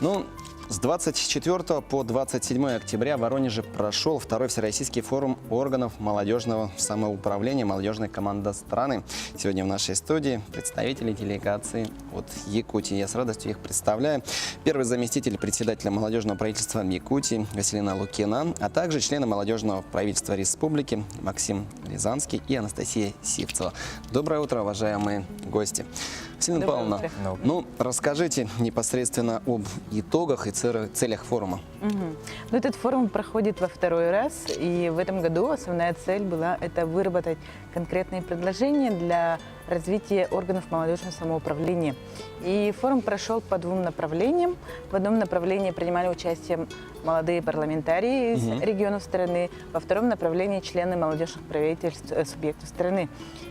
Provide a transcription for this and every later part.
Ну, с 24 по 27 октября в Воронеже прошел второй Всероссийский форум органов молодежного самоуправления «Молодежная команда страны». Сегодня в нашей студии представители делегации от Якутии. Я с радостью их представляю. Первый заместитель председателя молодежного правительства Якутии Василина Лукина, а также члены молодежного правительства республики Максим Рязанский и Анастасия Сивцева. Доброе утро, уважаемые гости. Василина Павловна, ну, расскажите непосредственно об итогах и целях форума. Ну, этот форум проходит во второй раз, и в этом году основная цель была это выработать конкретные предложения для развития органов молодежного самоуправления. И форум прошел по двум направлениям. В одном направлении принимали участие молодые парламентарии из регионов страны, во втором направлении члены молодежных правительств субъектов страны.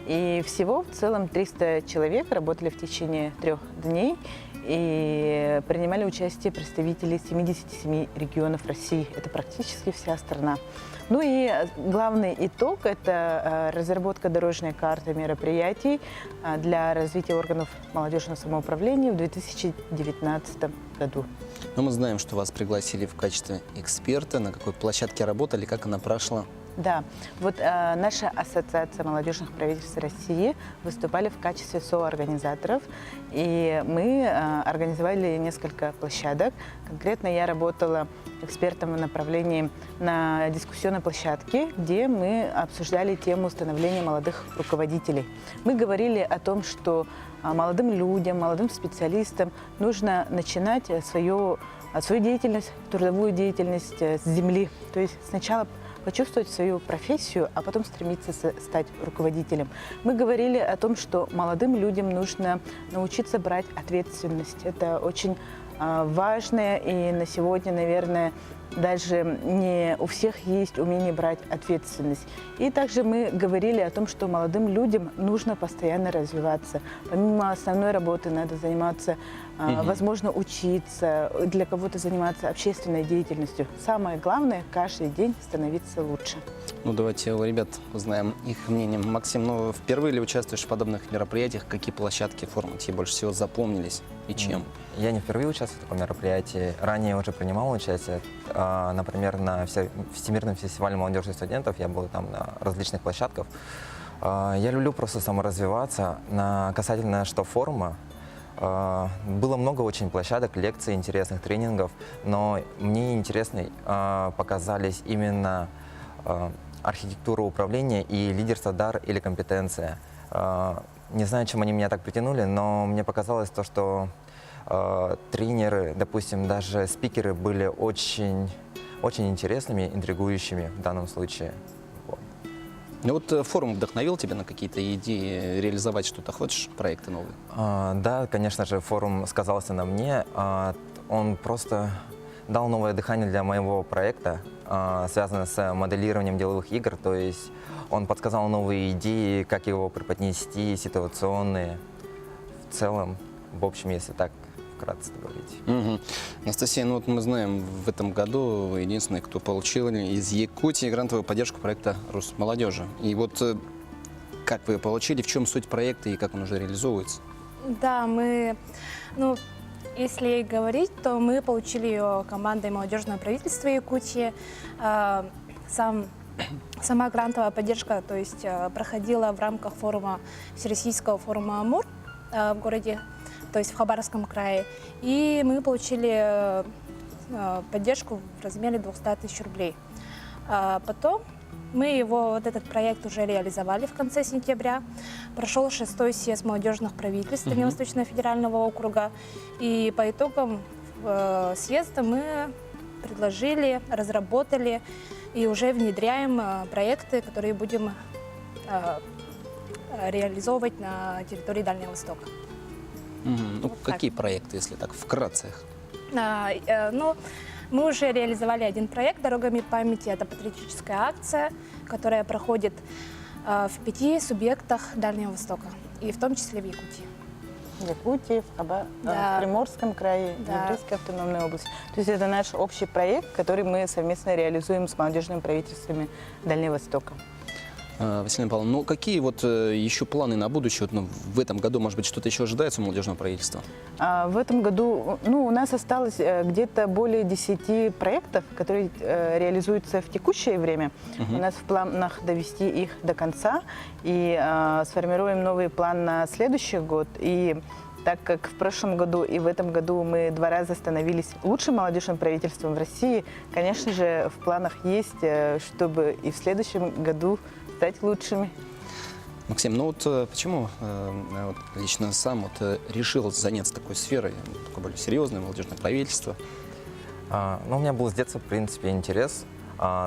И всего в целом 300 человек работали в течение 3 дней и принимали участие представители 77 регионов России. Это практически вся страна. Ну и главный итог – это разработка дорожной карты мероприятий для развития органов молодежного самоуправления в 2019 году. Но мы знаем, что вас пригласили в качестве эксперта. На какой площадке работали, как она прошла? Да, вот наша ассоциация молодежных правительств России выступали в качестве соорганизаторов, и мы организовали несколько площадок. Конкретно я работала экспертом в направлении на дискуссионной площадке, где мы обсуждали тему становления молодых руководителей. Мы говорили о том, что молодым людям, молодым специалистам нужно начинать свою деятельность, трудовую деятельность с земли. То есть сначала почувствовать свою профессию, а потом стремиться стать руководителем. Мы говорили о том, что молодым людям нужно научиться брать ответственность. Это очень важно, и на сегодня, наверное, даже не у всех есть умение брать ответственность. И также мы говорили о том, что молодым людям нужно постоянно развиваться. Помимо основной работы надо заниматься, возможно, учиться, для кого-то заниматься общественной деятельностью. Самое главное – каждый день становиться лучше. Ну, давайте у ребят узнаем их мнение. Максим, ну, впервые ли участвуешь в подобных мероприятиях? Какие площадки форума тебе больше всего запомнились и чем? Я не впервые участвую в таком мероприятии. Ранее уже принимал участие. Например, на Всемирном фестивале молодежи и студентов я был там на различных площадках. Я люблю просто саморазвиваться. Касательно что форума, было много очень площадок, лекций, интересных тренингов, но мне интересны показались именно архитектура управления и лидерство, дар или компетенция. Не знаю, чем они меня так притянули, но мне показалось то, что тренеры, допустим, даже спикеры были очень интересными, интригующими в данном случае. Вот. Ну вот форум вдохновил тебя на какие-то идеи, реализовать что-то? Хочешь, проекты новые? Да, конечно же, форум сказался на мне. Он просто дал новое дыхание для моего проекта, связанного с моделированием деловых игр. То есть он подсказал новые идеи, как его преподнести, ситуационные. В целом, в общем, если так вкратце говорить. Анастасия, ну вот мы знаем, в этом году вы единственный, кто получил из Якутии грантовую поддержку проекта «Русмолодежи». И вот как вы ее получили, в чем суть проекта и как он уже реализовывается? Да, если говорить, то мы получили ее командой молодежного правительства Якутии. Сама грантовая поддержка, то есть проходила в рамках Всероссийского форума «Амур» в городе, то есть в Хабаровском крае. И мы получили поддержку в размере 200 тысяч рублей. Потом этот проект уже реализовали в конце сентября. Прошел 6-й съезд молодежных правительств Дальневосточного федерального округа. И по итогам съезда мы предложили, разработали и уже внедряем проекты, которые будем реализовывать на территории Дальнего Востока. Ну, вот какие проекты, если так, вкратце? Мы уже реализовали один проект «Дорогами памяти». Это патриотическая акция, которая проходит в 5 субъектах Дальнего Востока, и в том числе в Якутии. В Якутии, в Приморском крае, в Еврейской автономной области. То есть это наш общий проект, который мы совместно реализуем с молодежными правительствами Дальнего Востока. Василий Павловна, ну какие вот еще планы на будущее? Вот, ну, в этом году, может быть, что-то еще ожидается у молодежного правительства? В этом году у нас осталось где-то более 10 проектов, которые реализуются в текущее время. У нас в планах довести их до конца и сформируем новый план на следующий год. И так как в прошлом году и в этом году мы 2 раза становились лучшим молодежным правительством в России, конечно же, в планах есть, чтобы и в следующем году стать лучшими. Максим, ну вот почему вот лично сам вот решил заняться такой сферой, такое более серьезное молодежное правительство? Ну, у меня был с детства, в принципе, интерес,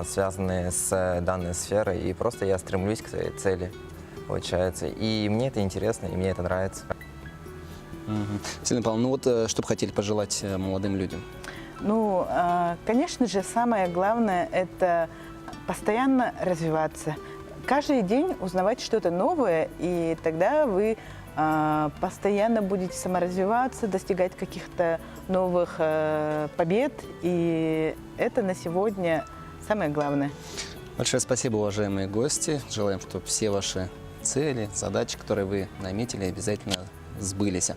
связанный с данной сферой, и просто я стремлюсь к своей цели, получается. И мне это интересно, и мне это нравится. Василий Павловна, ну вот что бы хотели пожелать молодым людям? Ну, конечно же, самое главное – это постоянно развиваться. Каждый день узнавать что-то новое, и тогда вы постоянно будете саморазвиваться, достигать каких-то новых побед, и это на сегодня самое главное. Большое спасибо, уважаемые гости. Желаем, чтобы все ваши цели, задачи, которые вы наметили, обязательно сбылись.